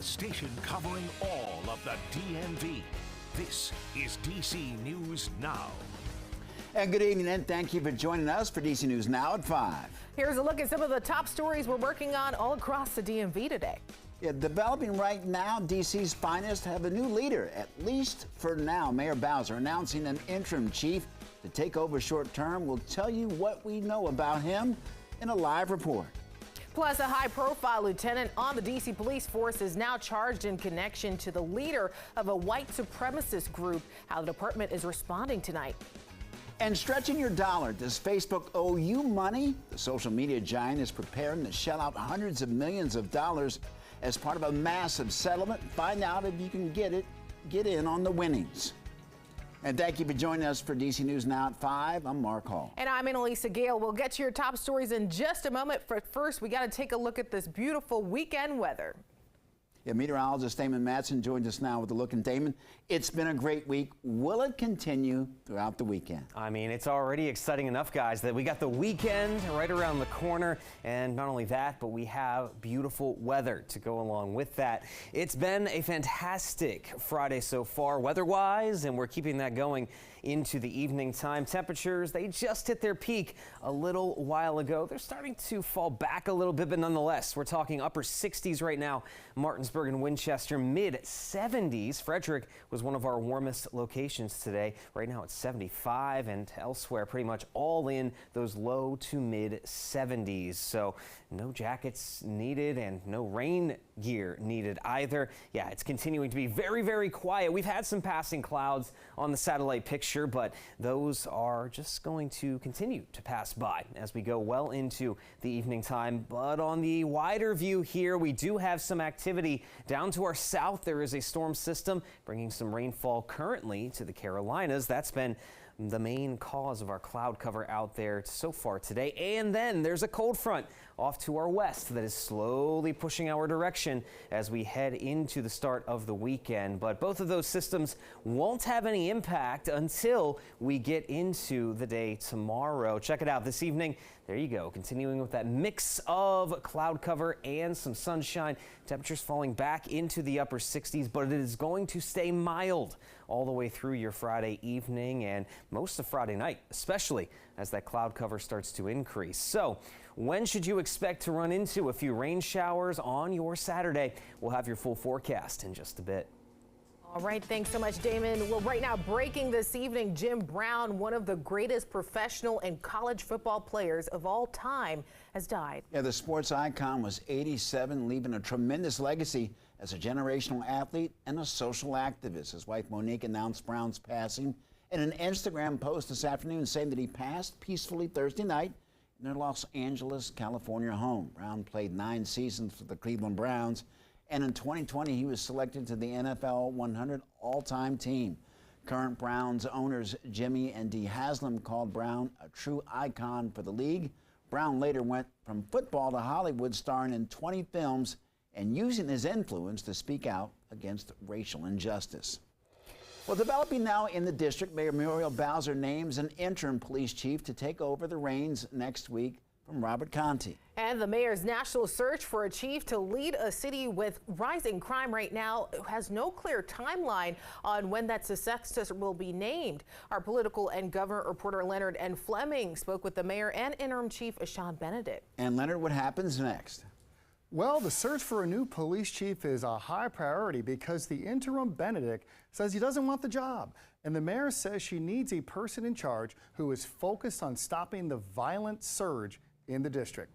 Station covering all of the DMV. This is DC News Now. And good evening, and thank you for joining us for DC News Now at 5. Here's a look at some of the top stories we're working on all across the DMV today. Yeah, developing right now, DC's finest have a new leader, at least for now. Mayor Bowser announcing an interim chief to take over short term. We'll tell you what we know about him in a live report. Plus, a high-profile lieutenant on the D.C. police force is now charged in connection to the leader of a white supremacist group. How the department is responding tonight. And stretching your dollar. Does Facebook owe you money? The social media giant is preparing to shell out hundreds of millions of dollars as part of a massive settlement. Find out if you can get in on the winnings. And thank you for joining us for DC News Now at 5. I'm Mark Hall. And I'm Annalisa Gale. We'll get to your top stories in just a moment. But first, we got to take a look at this beautiful weekend weather. Yeah, meteorologist Damon Matson joins us now with a look. And Damon, it's been a great week. Will it continue throughout the weekend? I mean, it's already exciting enough, guys, that we got the weekend right around the corner. And not only that, but we have beautiful weather to go along with that. It's been a fantastic Friday so far, weather-wise, and we're keeping that going into the evening time. Temperatures, they just hit their peak a little while ago. They're starting to fall back a little bit, but nonetheless, we're talking upper 60s right now. Martinsburg and Winchester, mid 70s. Frederick was one of our warmest locations today. Right now it's 75, and elsewhere pretty much all in those low to mid 70s. So no jackets needed and no rain gear needed either. Yeah, it's continuing to be very, very quiet. We've had some passing clouds on the satellite picture, but those are just going to continue to pass by as we go well into the evening time. But on the wider view here, we do have some activity down to our south. There is a storm system bringing some rainfall currently to the Carolinas. That's been the main cause of our cloud cover out there so far today. And then there's a cold front off to our west that is slowly pushing our direction as we head into the start of the weekend. But both of those systems won't have any impact until we get into the day tomorrow. Check it out this evening. There you go. Continuing with that mix of cloud cover and some sunshine. Temperatures falling back into the upper 60s, but it is going to stay mild all the way through your Friday evening and most of Friday night, especially as that cloud cover starts to increase. So when should you expect to run into a few rain showers on your Saturday? We'll have your full forecast in just a bit. All right, thanks so much, Damon. Well, right now, breaking this evening, Jim Brown, one of the greatest professional and college football players of all time, has died. Yeah, the sports icon was 87, leaving a tremendous legacy as a generational athlete and a social activist. His wife, Monique, announced Brown's passing in an Instagram post this afternoon, saying that he passed peacefully Thursday night in their Los Angeles, California home. Brown played 9 seasons for the Cleveland Browns, and in 2020, he was selected to the NFL 100 all-time team. Current Browns owners Jimmy and Dee Haslam called Brown a true icon for the league. Brown later went from football to Hollywood, starring in 20 films and using his influence to speak out against racial injustice. Well, developing now in the district, Mayor Muriel Bowser names an interim police chief to take over the reins next week from Robert Conti. And the mayor's national search for a chief to lead a city with rising crime right now has no clear timeline on when that successor will be named. Our political and government reporter Leonard N. Fleming spoke with the mayor and interim chief Sean Benedict. And Leonard, what happens next? Well, the search for a new police chief is a high priority because the interim Benedict says he doesn't want the job. And the mayor says she needs a person in charge who is focused on stopping the violent surge in the district.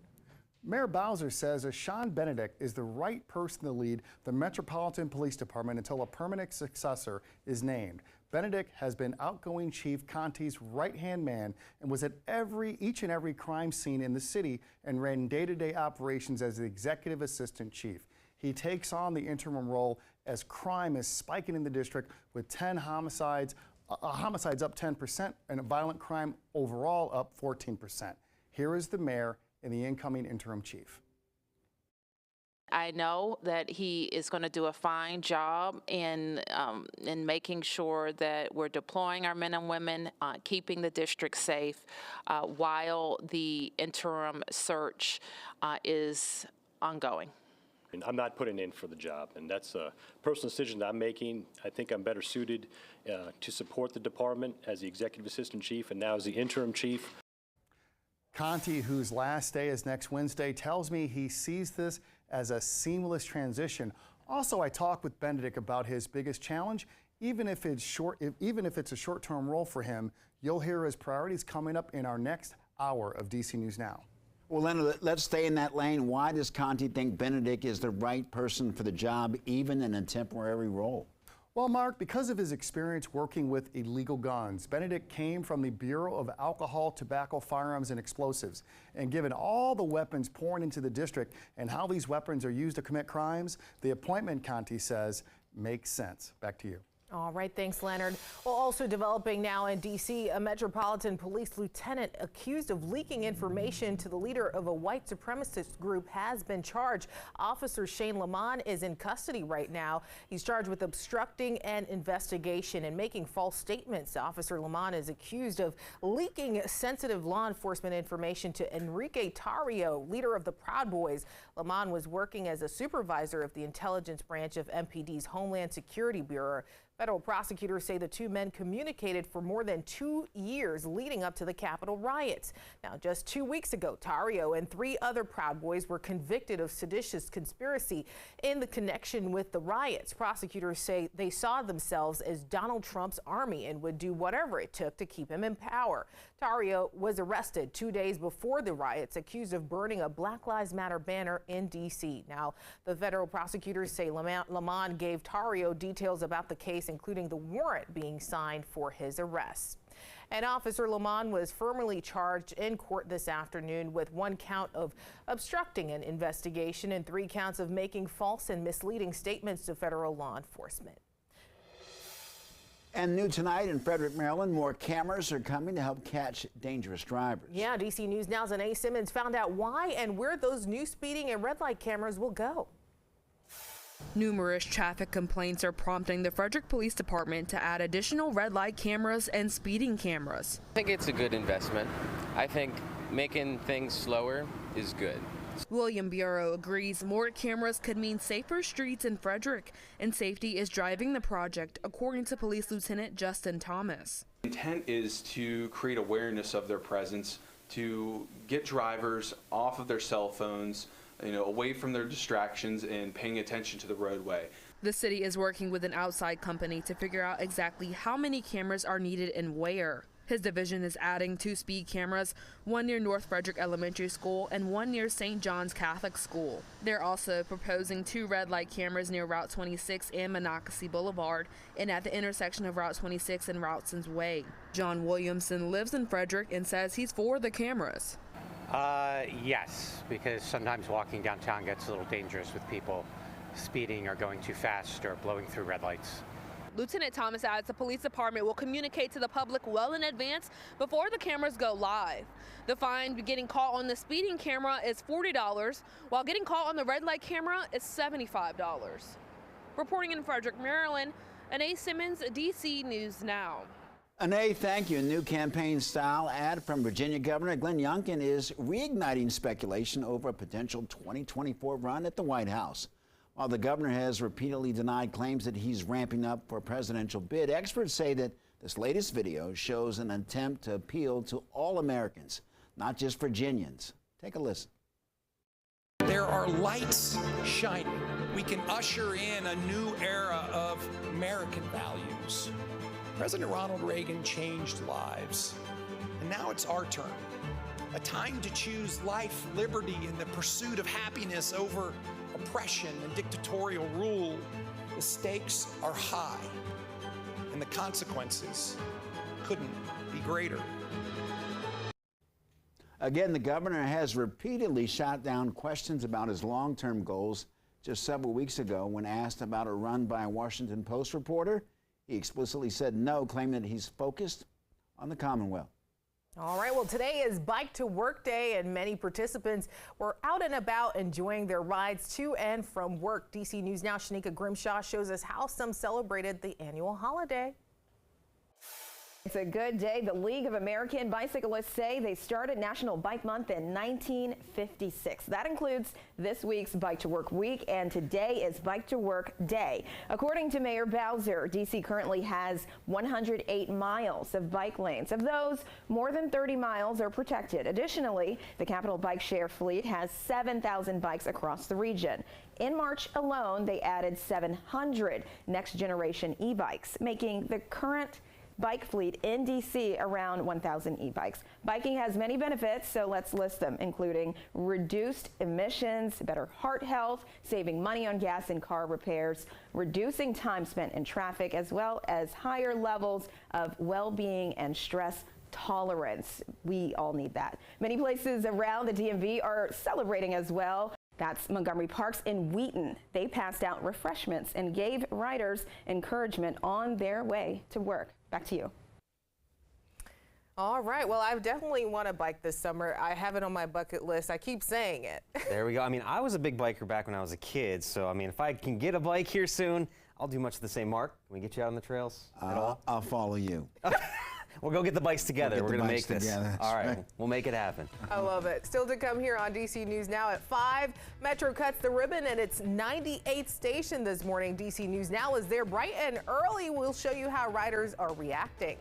Mayor Bowser says Sean Benedict is the right person to lead the Metropolitan Police Department until a permanent successor is named. Benedict has been outgoing Chief Conti's right-hand man and was at each and every crime scene in the city and ran day-to-day operations as the executive assistant chief. He takes on the interim role as crime is spiking in the district with 10 homicides up 10% and violent crime overall up 14%. Here is the mayor and the incoming interim chief. I know that he is going to do a fine job in making sure that we're deploying our men and women, keeping the district safe while the interim search is ongoing. And I'm not putting in for the job, and that's a personal decision that I'm making. I think I'm better suited to support the department as the executive assistant chief and now as the interim chief. Conti, whose last day is next Wednesday, tells me he sees this as a seamless transition. Also, I talked with Benedict about his biggest challenge. Even if it's a short-term role for him, you'll hear his priorities coming up in our next hour of DC News Now. Well, Leonard, let's stay in that lane. Why does Conti think Benedict is the right person for the job, even in a temporary role? Well, Mark, because of his experience working with illegal guns, Benedict came from the Bureau of Alcohol, Tobacco, Firearms, and Explosives. And given all the weapons pouring into the district and how these weapons are used to commit crimes, the appointment, Conti says, makes sense. Back to you. All right, thanks, Leonard. Well, also developing now in D.C., a Metropolitan Police lieutenant accused of leaking information to the leader of a white supremacist group has been charged. Officer Shane Lamont is in custody right now. He's charged with obstructing an investigation and making false statements. Officer Lamont is accused of leaking sensitive law enforcement information to Enrique Tarrio, leader of the Proud Boys. Lamont was working as a supervisor of the intelligence branch of MPD's Homeland Security Bureau. Federal prosecutors say the two men communicated for more than 2 years leading up to the Capitol riots. Now, just 2 weeks ago, Tarrio and 3 other Proud Boys were convicted of seditious conspiracy in the connection with the riots. Prosecutors say they saw themselves as Donald Trump's army and would do whatever it took to keep him in power. Tarrio was arrested 2 days before the riots, accused of burning a Black Lives Matter banner in D.C. Now, the federal prosecutors say Lamont gave Tarrio details about the case, including the warrant being signed for his arrest. And Officer Lamont was formally charged in court this afternoon with 1 count of obstructing an investigation and 3 counts of making false and misleading statements to federal law enforcement. And new tonight in Frederick, Maryland, more cameras are coming to help catch dangerous drivers. Yeah, DC News Now's Anae Simmons found out why and where those new speeding and red light cameras will go. Numerous traffic complaints are prompting the Frederick Police Department to add additional red light cameras and speeding cameras. I think it's a good investment. I think making things slower is good. William Bureau agrees more cameras could mean safer streets in Frederick, and safety is driving the project, according to Police Lieutenant Justin Thomas. The intent is to create awareness of their presence, to get drivers off of their cell phones, away from their distractions and paying attention to the roadway. The city is working with an outside company to figure out exactly how many cameras are needed and where. His division is adding 2 speed cameras, 1 near North Frederick Elementary School and 1 near St. John's Catholic School. They're also proposing 2 red light cameras near Route 26 and Monocacy Boulevard and at the intersection of Route 26 and Routson's Way. John Williamson lives in Frederick and says he's for the cameras. Yes, because sometimes walking downtown gets a little dangerous with people speeding or going too fast or blowing through red lights. Lieutenant Thomas adds the police department will communicate to the public well in advance before the cameras go live. The fine getting caught on the speeding camera is $40, while getting caught on the red light camera is $75. Reporting in Frederick, Maryland, Anae Simmons, DC News Now. Anae, thank you. A new campaign-style ad from Virginia Governor Glenn Youngkin is reigniting speculation over a potential 2024 run at the White House. While the governor has repeatedly denied claims that he's ramping up for a presidential bid, experts say that this latest video shows an attempt to appeal to all Americans, not just Virginians. Take a listen. There are lights shining. We can usher in a new era of American values. President Ronald Reagan changed lives, and now it's our turn. A time to choose life, liberty, and the pursuit of happiness over oppression and dictatorial rule. The stakes are high, and the consequences couldn't be greater. Again, the governor has repeatedly shot down questions about his long-term goals. Just several weeks ago, when asked about a run by a Washington Post reporter, he explicitly said no, claiming that he's focused on the Commonwealth. All right, well, today is Bike to Work Day, and many participants were out and about enjoying their rides to and from work. DC News Now, Shanika Grimshaw shows us how some celebrated the annual holiday. It's a good day. The League of American Bicyclists say they started National Bike Month in 1956. That includes this week's Bike to Work Week, and today is Bike to Work Day. According to Mayor Bowser, D.C. currently has 108 miles of bike lanes. Of those, more than 30 miles are protected. Additionally, the Capital Bike Share fleet has 7,000 bikes across the region. In March alone, they added 700 next-generation e-bikes, making the current bike fleet in D.C. around 1,000 e-bikes. Biking has many benefits, so let's list them, including reduced emissions, better heart health, saving money on gas and car repairs, reducing time spent in traffic, as well as higher levels of well-being and stress tolerance. We all need that. Many places around the DMV are celebrating as well. That's Montgomery Parks in Wheaton. They passed out refreshments and gave riders encouragement on their way to work. Back to you. All right. Well, I definitely want to bike this summer. I have it on my bucket list. I keep saying it. There we go. I mean, I was a big biker back when I was a kid. So, I mean, if I can get a bike here soon, I'll do much the same. Mark, can we get you out on the trails at all? I'll follow you. We'll go get the bikes together. We're going to make this. All right. We'll make it happen. I love it. Still to come here on DC News Now at 5. Metro cuts the ribbon at its 98th station this morning. DC News Now is there bright and early. We'll show you how riders are reacting.